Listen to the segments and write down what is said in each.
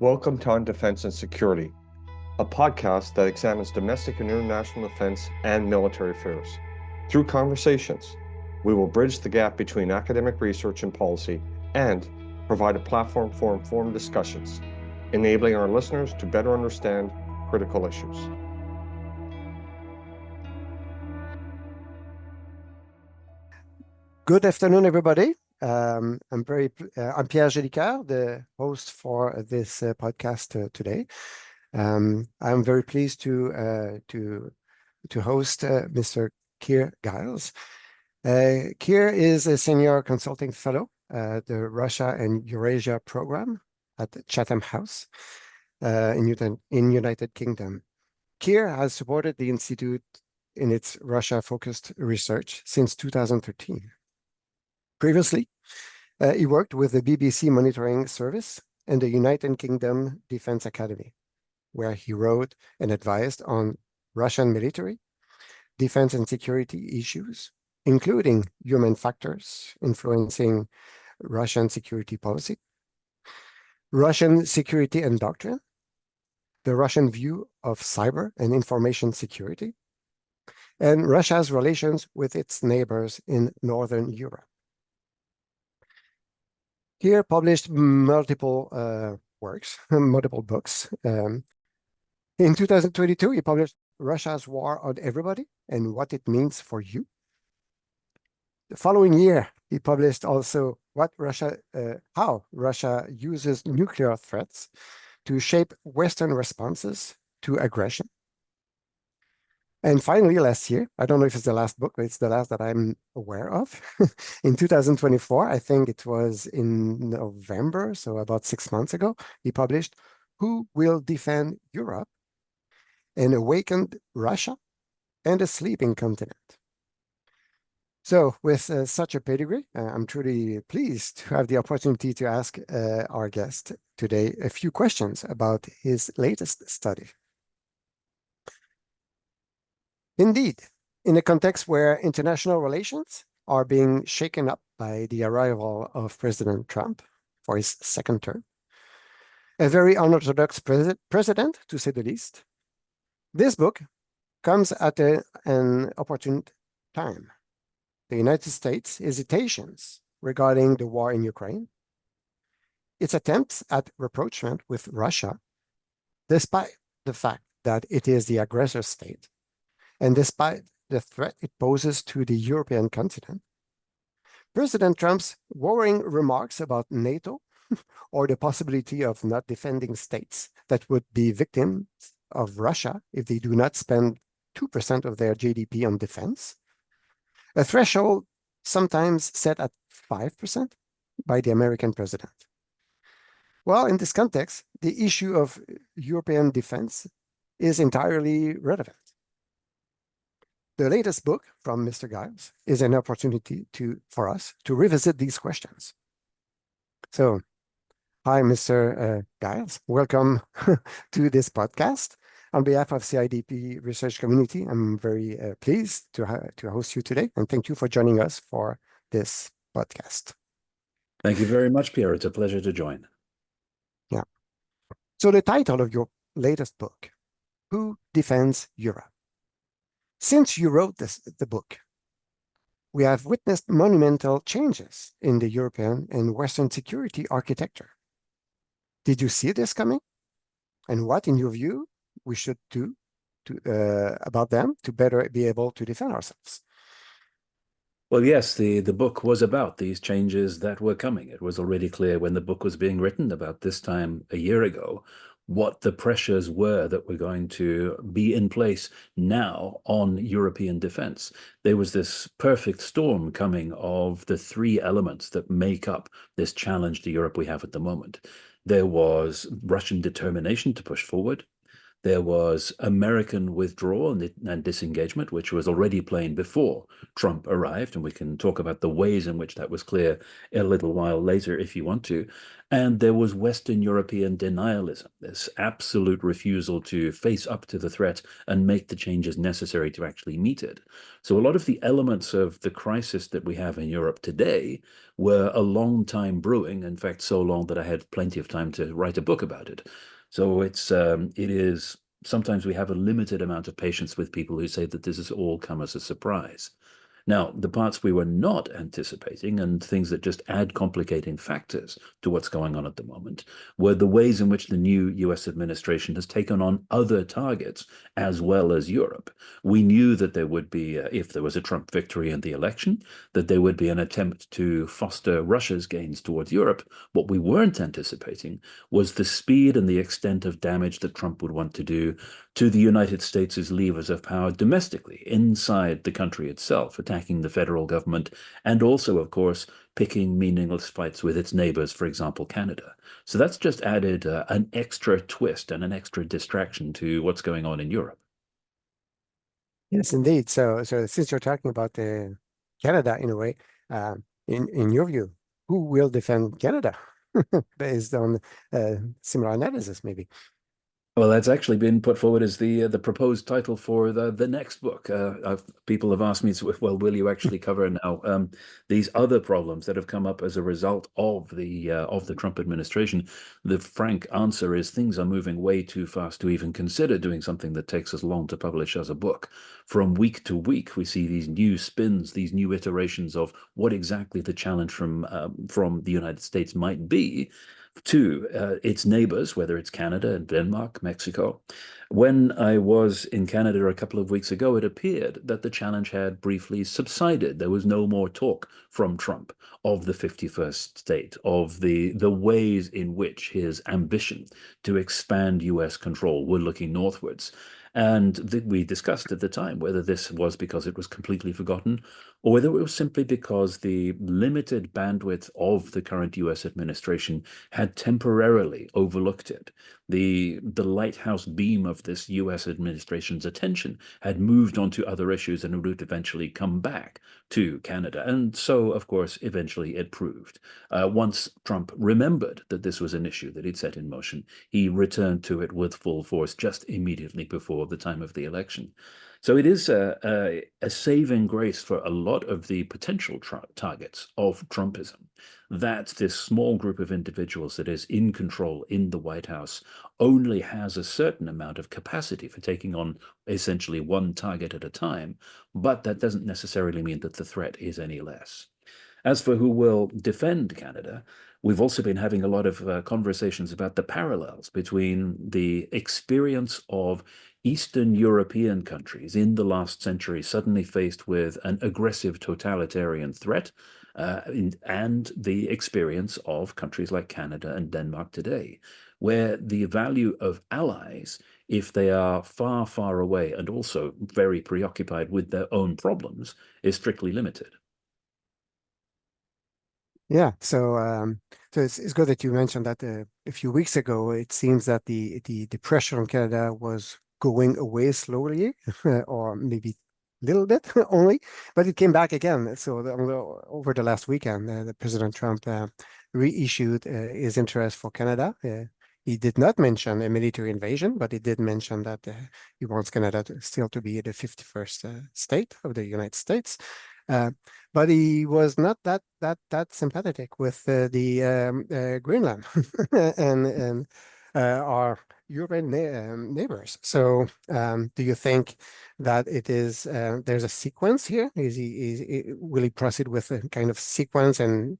Welcome to On Defense and Security, a podcast that examines domestic and international defense and military affairs. Through conversations, we will bridge the gap between academic research and policy and provide a platform for informed discussions, enabling our listeners to better understand critical issues. Good afternoon, everybody. I'm Pierre Jolicoeur, the host for this podcast today. I'm very pleased to host Mr. Keir Giles. Keir is a senior consulting fellow at the Russia and Eurasia program at Chatham House in United Kingdom. Keir has supported the Institute in its Russia-focused research since 2013. Previously, he worked with the BBC Monitoring Service and the United Kingdom Defense Academy, where he wrote and advised on Russian military, defense and security issues, including human factors influencing Russian security policy, Russian security and doctrine, the Russian view of cyber and information security, and Russia's relations with its neighbors in Northern Europe. Keir published multiple books. In 2022, he published Russia's War on Everybody and What It Means for You. The following year, he published also how Russia uses nuclear threats to shape Western responses to aggression. And finally, last year, I don't know if it's the last book, but it's the last that I'm aware of. In 2024, I think it was in November, so about 6 months ago, he published Who Will Defend Europe? An Awakened Russia and a Sleeping Continent. So with such a pedigree, I'm truly pleased to have the opportunity to ask our guest today a few questions about his latest study. Indeed, in a context where international relations are being shaken up by the arrival of President Trump for his second term, a very unorthodox president, to say the least, this book comes at an opportune time. The United States' hesitations regarding the war in Ukraine, its attempts at rapprochement with Russia, despite the fact that it is the aggressor state, and despite the threat it poses to the European continent, President Trump's worrying remarks about NATO or the possibility of not defending states that would be victims of Russia if they do not spend 2% of their GDP on defense, a threshold sometimes set at 5% by the American president. Well, in this context, the issue of European defense is entirely relevant. The latest book from Mr. Giles is an opportunity for us to revisit these questions. So, hi, Mr. Giles. Welcome to this podcast. On behalf of CIDP Research Community, I'm very pleased to host you today, and thank you for joining us for this podcast. Thank you very much, Pierre. It's a pleasure to join. Yeah. So the title of your latest book, Who Defends Europe? Since you wrote the book, we have witnessed monumental changes in the European and Western security architecture. Did you see this coming? And what, in your view, we should do about them to better be able to defend ourselves? Well, yes, the book was about these changes that were coming. It was already clear when the book was being written about this time a year ago what the pressures were that were going to be in place now on European defense. There was this perfect storm coming of the three elements that make up this challenge to Europe we have at the moment. There was Russian determination to push forward. There was American withdrawal and disengagement, which was already plain before Trump arrived. And we can talk about the ways in which that was clear a little while later if you want to. And there was Western European denialism, this absolute refusal to face up to the threat and make the changes necessary to actually meet it. So a lot of the elements of the crisis that we have in Europe today were a long time brewing. In fact, so long that I had plenty of time to write a book about it. So it is sometimes we have a limited amount of patience with people who say that this has all come as a surprise. Now, the parts we were not anticipating and things that just add complicating factors to what's going on at the moment were the ways in which the new US administration has taken on other targets as well as Europe. We knew that there would be, if there was a Trump victory in the election, that there would be an attempt to foster Russia's gains towards Europe. What we weren't anticipating was the speed and the extent of damage that Trump would want to do to the United States' levers of power domestically, inside the country itself, attacking the federal government, and also, of course, picking meaningless fights with its neighbors, for example, Canada. So that's just added an extra twist and an extra distraction to what's going on in Europe. Yes, indeed. So since you're talking about Canada in a way, in your view, who will defend Canada based on similar analysis, maybe? Well, that's actually been put forward as the proposed title for the next book. People have asked me, well, will you actually cover now these other problems that have come up as a result of the Trump administration? The frank answer is things are moving way too fast to even consider doing something that takes as long to publish as a book. From week to week, we see these new spins, these new iterations of what exactly the challenge from the United States might be to its neighbors, whether it's Canada and Denmark, Mexico. When I was in Canada a couple of weeks ago, it appeared that the challenge had briefly subsided. There was no more talk from Trump of the 51st state, of the ways in which his ambition to expand US control were looking northwards. And we discussed at the time whether this was because it was completely forgotten or whether it was simply because the limited bandwidth of the current US administration had temporarily overlooked it. The lighthouse beam of this US administration's attention had moved on to other issues and would eventually come back to Canada. And so, of course, eventually it proved. Once Trump remembered that this was an issue that he'd set in motion, he returned to it with full force just immediately before the time of the election. So it is a saving grace for a lot of the potential targets of Trumpism that this small group of individuals that is in control in the White House only has a certain amount of capacity for taking on essentially one target at a time, but that doesn't necessarily mean that the threat is any less. As for who will defend Canada, we've also been having a lot of conversations about the parallels between the experience of Eastern European countries in the last century suddenly faced with an aggressive totalitarian threat and the experience of countries like Canada and Denmark today, where the value of allies, if they are far, far away and also very preoccupied with their own problems, is strictly limited. Yeah, so it's good that you mentioned that a few weeks ago. It seems that the pressure on Canada was going away slowly, or maybe a little bit only, but it came back again. So over the last weekend, the President Trump reissued his interest for Canada. He did not mention a military invasion, but he did mention that he wants Canada still to be the 51st state of the United States. But he was not that sympathetic with the Greenland and our European neighbors. So, do you think that it is there's a sequence here? Will he proceed with a kind of sequence and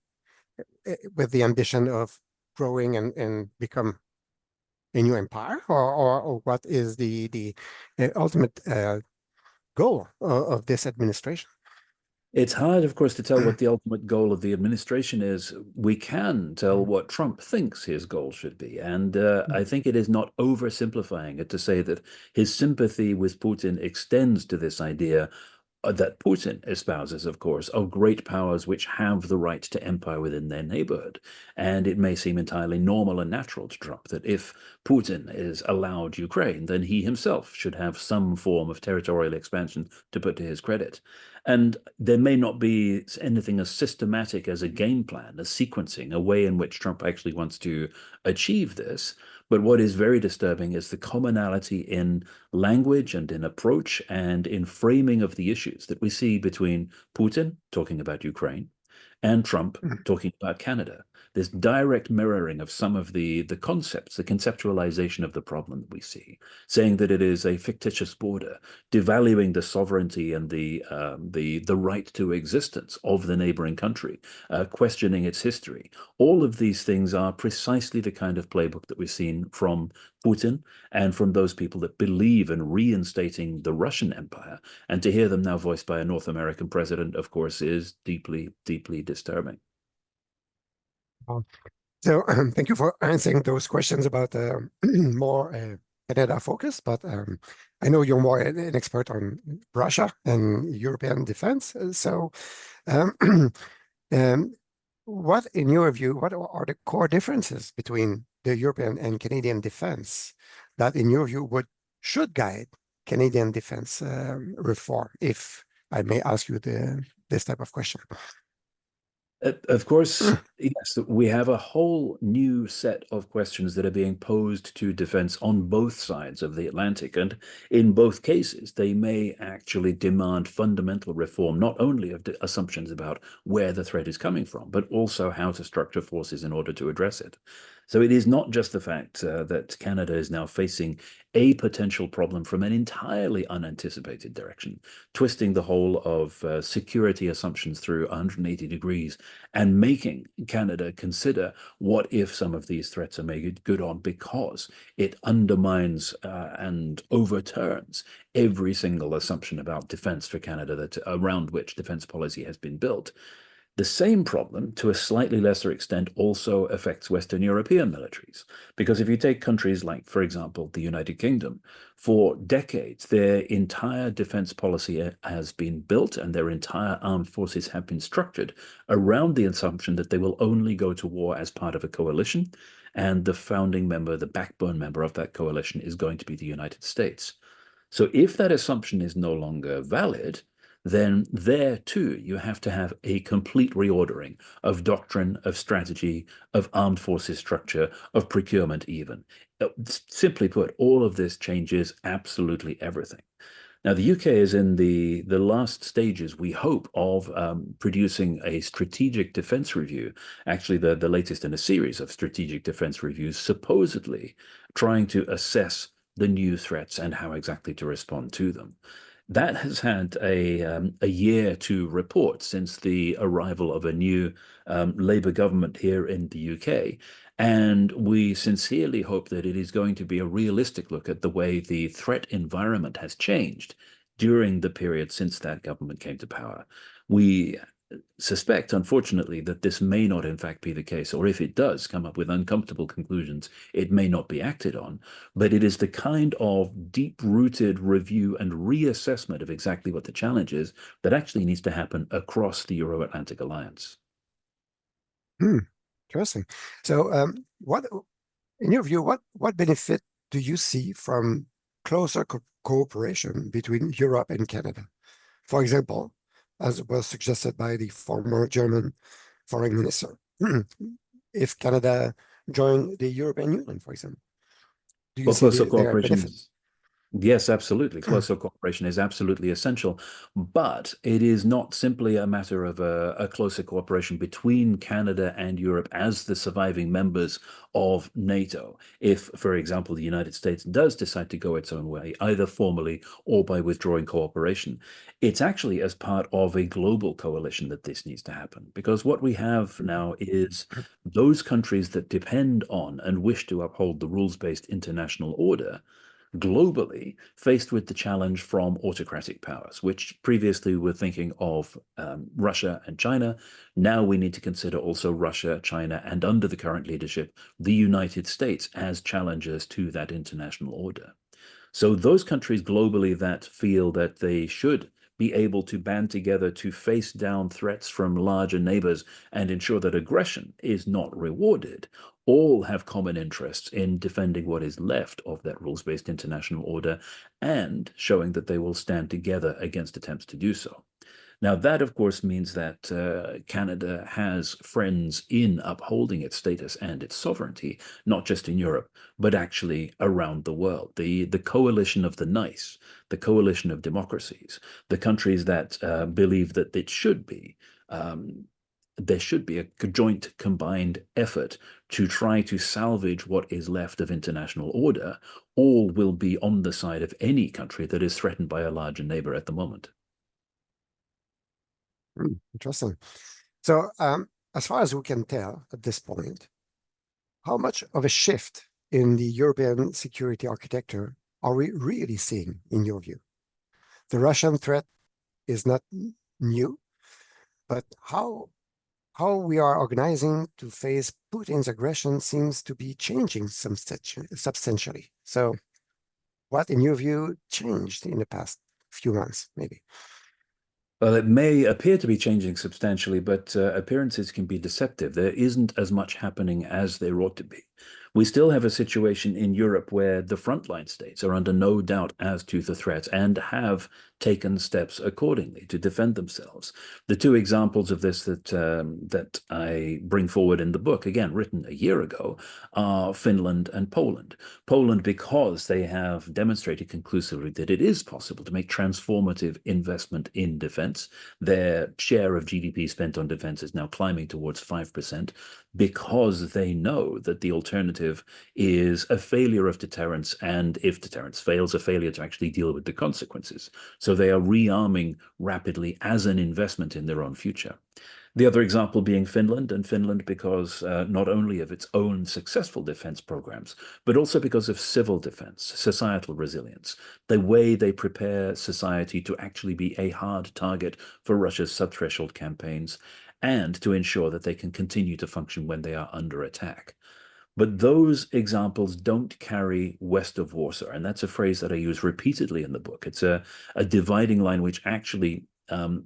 with the ambition of growing and become a new empire, or what is the ultimate goal of this administration? It's hard, of course, to tell what the ultimate goal of the administration is. We can tell what Trump thinks his goal should be. And I think it is not oversimplifying it to say that his sympathy with Putin extends to this idea that Putin espouses, of course, of great powers which have the right to empire within their neighborhood. And it may seem entirely normal and natural to Trump that if Putin is allowed Ukraine, then he himself should have some form of territorial expansion to put to his credit. And there may not be anything as systematic as a game plan, a sequencing, a way in which Trump actually wants to achieve this. But what is very disturbing is the commonality in language and in approach and in framing of the issues that we see between Putin talking about Ukraine and Trump talking about Canada. This direct mirroring of some of the concepts, the conceptualization of the problem that we see, saying that it is a fictitious border, devaluing the sovereignty and the right to existence of the neighboring country, questioning its history. All of these things are precisely the kind of playbook that we've seen from Putin and from those people that believe in reinstating the Russian Empire. And to hear them now voiced by a North American president, of course, is deeply, deeply disturbing. So thank you for answering those questions about more Canada focus, but I know you're more an expert on Russia and European defense. So what, in your view, what are the core differences between the European and Canadian defense that, in your view, should guide Canadian defense reform, if I may ask you this type of question? Of course, yes, we have a whole new set of questions that are being posed to defense on both sides of the Atlantic. And in both cases, they may actually demand fundamental reform, not only of assumptions about where the threat is coming from, but also how to structure forces in order to address it. So it is not just the fact that Canada is now facing a potential problem from an entirely unanticipated direction, twisting the whole of security assumptions through 180 degrees and making Canada consider what if some of these threats are made good on, because it undermines and overturns every single assumption about defense for Canada around which defense policy has been built. The same problem, to a slightly lesser extent, also affects Western European militaries. Because if you take countries like, for example, the United Kingdom, for decades, their entire defense policy has been built and their entire armed forces have been structured around the assumption that they will only go to war as part of a coalition. And the founding member, the backbone member of that coalition, is going to be the United States. So if that assumption is no longer valid, then there too you have to have a complete reordering of doctrine, of strategy, of armed forces structure, of procurement even. Simply put, all of this changes absolutely everything. Now, the UK is in the last stages, we hope, of producing a strategic defense review, actually the latest in a series of strategic defense reviews, supposedly trying to assess the new threats and how exactly to respond to them. That has had a year to report since the arrival of a new Labour government here in the UK. And we sincerely hope that it is going to be a realistic look at the way the threat environment has changed during the period since that government came to power. We suspect, unfortunately, that this may not in fact be the case, or if it does come up with uncomfortable conclusions, it may not be acted on. But it is the kind of deep-rooted review and reassessment of exactly what the challenge is that actually needs to happen across the Euro-Atlantic Alliance. Interesting. So what, in your view, what benefit do you see from closer cooperation between Europe and Canada? For example, as was suggested by the former German foreign minister, if Canada joined the European Union, for example, do you see their benefits? Yes, absolutely. Closer cooperation is absolutely essential, but it is not simply a matter of a closer cooperation between Canada and Europe as the surviving members of NATO. If, for example, the United States does decide to go its own way, either formally or by withdrawing cooperation, it's actually as part of a global coalition that this needs to happen. Because what we have now is those countries that depend on and wish to uphold the rules-based international order globally faced with the challenge from autocratic powers, which previously were thinking of Russia and China. Now we need to consider also Russia, China, and under the current leadership, the United States as challengers to that international order. So those countries globally that feel that they should be able to band together to face down threats from larger neighbors and ensure that aggression is not rewarded, all have common interests in defending what is left of that rules-based international order and showing that they will stand together against attempts to do so. Now, that, of course, means that Canada has friends in upholding its status and its sovereignty, not just in Europe, but actually around the world. The coalition of the nice, the coalition of democracies, the countries that believe that it should be, there should be a joint combined effort to try to salvage what is left of international order, all will be on the side of any country that is threatened by a larger neighbor at the moment. Interesting. So, as far as we can tell at this point, how much of a shift in the European security architecture are we really seeing, in your view? The Russian threat is not new, but how we are organizing to face Putin's aggression seems to be changing substantially. So, what, in your view, changed in the past few months, maybe? Well, it may appear to be changing substantially, but appearances can be deceptive. There isn't as much happening as there ought to be. We still have a situation in Europe where the frontline states are under no doubt as to the threats and have taken steps accordingly to defend themselves. The two examples of this that I bring forward in the book, again written a year ago, are Finland and Poland. Poland, because they have demonstrated conclusively that it is possible to make transformative investment in defense. Their share of GDP spent on defense is now climbing towards 5%, because they know that the alternative is a failure of deterrence, and if deterrence fails, a failure to actually deal with the consequences. So they are rearming rapidly as an investment in their own future. The other example being Finland, and Finland because not only of its own successful defense programs, but also because of civil defense, societal resilience, the way they prepare society to actually be a hard target for Russia's subthreshold campaigns, and to ensure that they can continue to function when they are under attack. But those examples don't carry west of Warsaw, and that's a phrase that I use repeatedly in the book. It's a dividing line which actually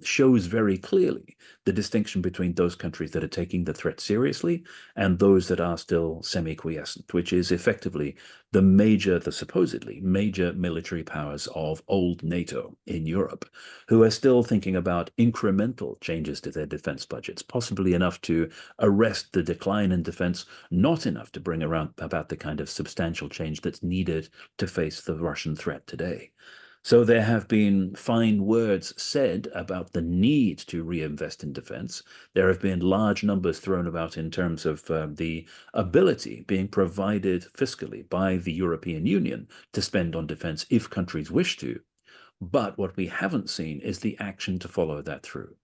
shows very clearly the distinction between those countries that are taking the threat seriously and those that are still semi-quiescent, which is effectively the supposedly major military powers of old NATO in Europe, who are still thinking about incremental changes to their defense budgets, possibly enough to arrest the decline in defense, not enough to bring about the kind of substantial change that's needed to face the Russian threat today. So there have been fine words said about the need to reinvest in defense. There have been large numbers thrown about in terms of the ability being provided fiscally by the European Union to spend on defense if countries wish to. But what we haven't seen is the action to follow that through.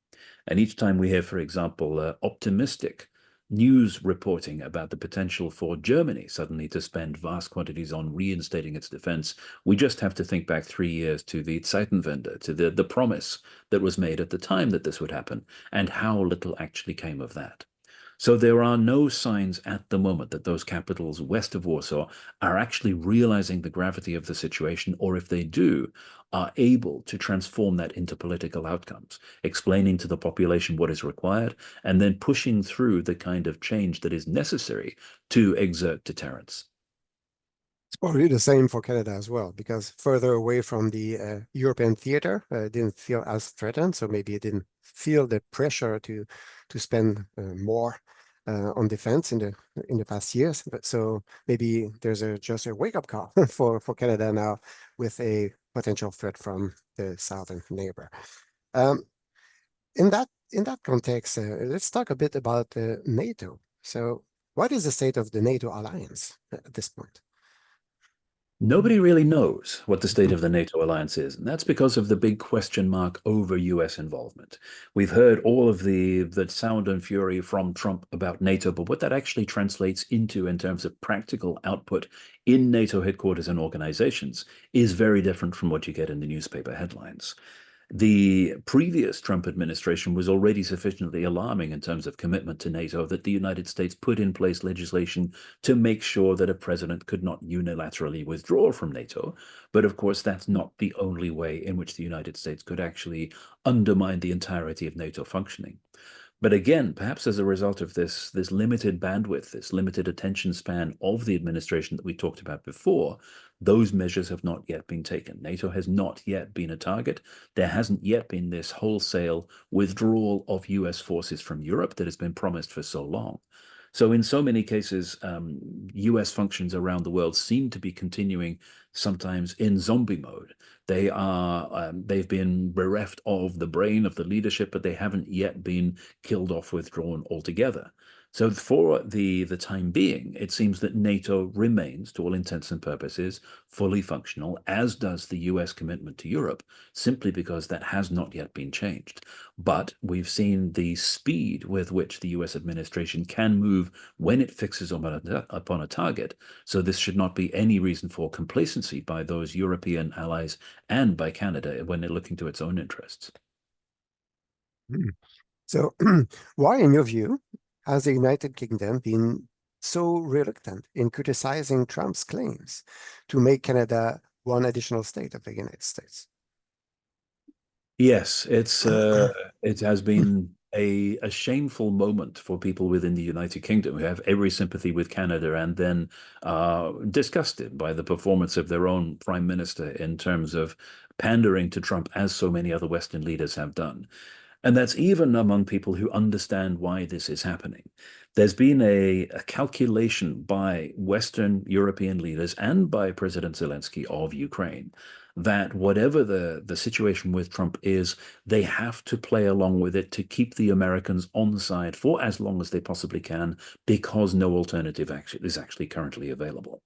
And each time we hear, for example, optimistic news reporting about the potential for Germany suddenly to spend vast quantities on reinstating its defense, we just have to think back 3 years to the Zeitenwende, to the promise that was made at the time that this would happen, and how little actually came of that. So there are no signs at the moment that those capitals west of Warsaw are actually realizing the gravity of the situation, or if they do, are able to transform that into political outcomes, explaining to the population what is required, and then pushing through the kind of change that is necessary to exert deterrence. It's probably the same for Canada as well, because further away from the European theater, didn't feel as threatened, so maybe it didn't feel the pressure to spend more on defense in the past years. But so maybe there's just a wake-up call for Canada now with a potential threat from the southern neighbor. In that context, let's talk a bit about NATO. So, what is the state of the NATO alliance at this point? Nobody really knows what the state of the NATO alliance is, and that's because of the big question mark over US involvement. We've heard all of the sound and fury from Trump about NATO, but what that actually translates into in terms of practical output in NATO headquarters and organizations is very different from what you get in the newspaper headlines. The previous Trump administration was already sufficiently alarming in terms of commitment to NATO that the United States put in place legislation to make sure that a president could not unilaterally withdraw from NATO. But of course, that's not the only way in which the United States could actually undermine the entirety of NATO functioning. But again, perhaps as a result of this limited bandwidth, this limited attention span of the administration that we talked about before, those measures have not yet been taken. NATO has not yet been a target. There hasn't yet been this wholesale withdrawal of US forces from Europe that has been promised for so long. So in so many cases, US functions around the world seem to be continuing sometimes in zombie mode. They've been bereft of the brain of the leadership, but they haven't yet been killed off, withdrawn altogether. So for the time being, it seems that NATO remains, to all intents and purposes, fully functional, as does the US commitment to Europe, simply because that has not yet been changed. But we've seen the speed with which the US administration can move when it fixes upon a target. So this should not be any reason for complacency by those European allies and by Canada when they're looking to its own interests. So why, in your view, has the United Kingdom been so reluctant in criticizing Trump's claims to make Canada one additional state of the United States? Yes, it has been a shameful moment for people within the United Kingdom who have every sympathy with Canada and then disgusted by the performance of their own prime minister in terms of pandering to Trump, as so many other Western leaders have done. And that's even among people who understand why this is happening. There's been a calculation by Western European leaders and by President Zelensky of Ukraine that whatever the situation with Trump is, they have to play along with it to keep the Americans on side for as long as they possibly can, because no alternative is actually currently available.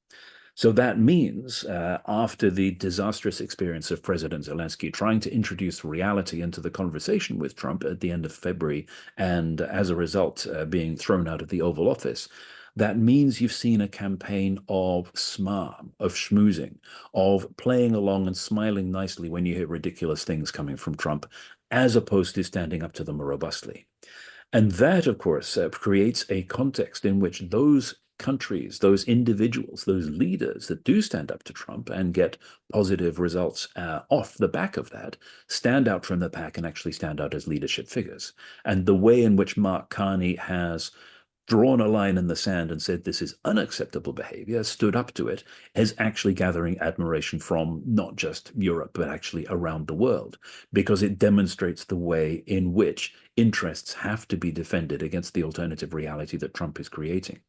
So that means after the disastrous experience of President Zelensky trying to introduce reality into the conversation with Trump at the end of February, and as a result being thrown out of the Oval Office, that means you've seen a campaign of smarm, of schmoozing, of playing along and smiling nicely when you hear ridiculous things coming from Trump, as opposed to standing up to them robustly. And that, of course, creates a context in which those countries, those individuals, those leaders that do stand up to Trump and get positive results off the back of that, stand out from the pack and actually stand out as leadership figures. And the way in which Mark Carney has drawn a line in the sand and said this is unacceptable behavior, stood up to it, is actually gathering admiration from not just Europe, but actually around the world, because it demonstrates the way in which interests have to be defended against the alternative reality that Trump is creating.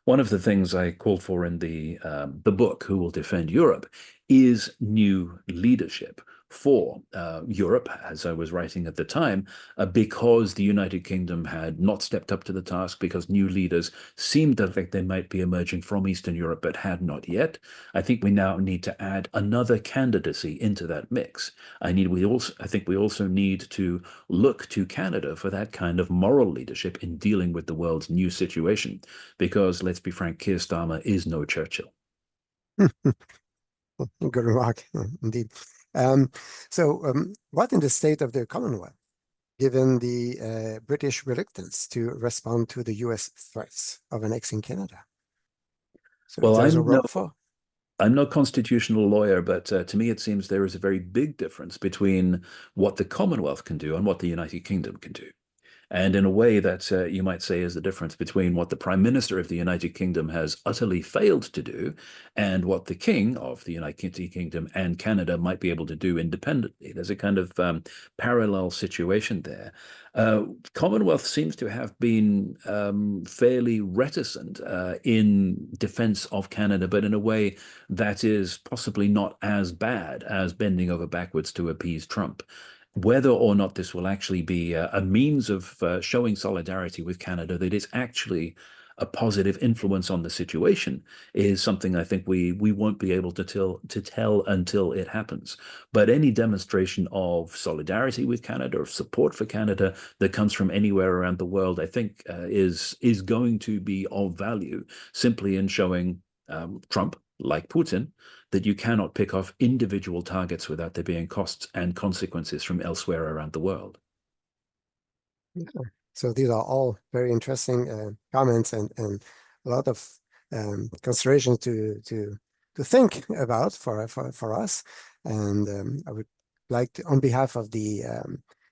One of the things I called for in the book, Who Will Defend Europe, is new leadership for Europe, as I was writing at the time, because the United Kingdom had not stepped up to the task, because new leaders seemed to think they might be emerging from Eastern Europe, but had not yet. I think we now need to add another candidacy into that mix. I think we also need to look to Canada for that kind of moral leadership in dealing with the world's new situation, because let's be frank, Keir Starmer is no Churchill. Good remark, indeed. What in the state of the Commonwealth, given the British reluctance to respond to the US threats of annexing Canada? So well, I'm no constitutional lawyer, but to me it seems there is a very big difference between what the Commonwealth can do and what the United Kingdom can do. And in a way that you might say is the difference between what the Prime Minister of the United Kingdom has utterly failed to do and what the King of the United Kingdom and Canada might be able to do independently. There's a kind of parallel situation there. Commonwealth seems to have been fairly reticent in defense of Canada, but in a way that is possibly not as bad as bending over backwards to appease Trump. Whether or not this will actually be a means of showing solidarity with Canada that is actually a positive influence on the situation is something I think we won't be able to tell until it happens. But any demonstration of solidarity with Canada, of support for Canada that comes from anywhere around the world, I think is going to be of value simply in showing Trump like Putin, that you cannot pick off individual targets without there being costs and consequences from elsewhere around the world. Yeah. So these are all very interesting comments and a lot of considerations to think about for us. And I would like to, on behalf of the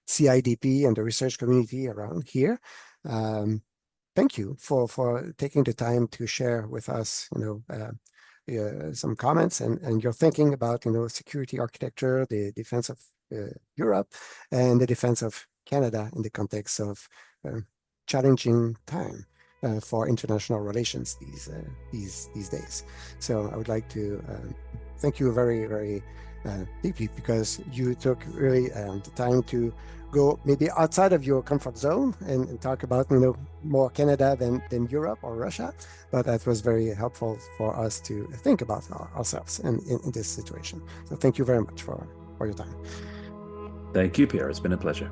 CIDP and the research community around here, thank you for taking the time to share with us, some comments and your thinking about, security architecture, the defense of Europe, and the defense of Canada in the context of challenging time for international relations these days. So I would like to thank you very, very deeply, because you took really the time to go maybe outside of your comfort zone and talk about more Canada than Europe or Russia, but that was very helpful for us to think about ourselves in this situation. So thank you very much for your time. Thank you, Pierre. It's been a pleasure.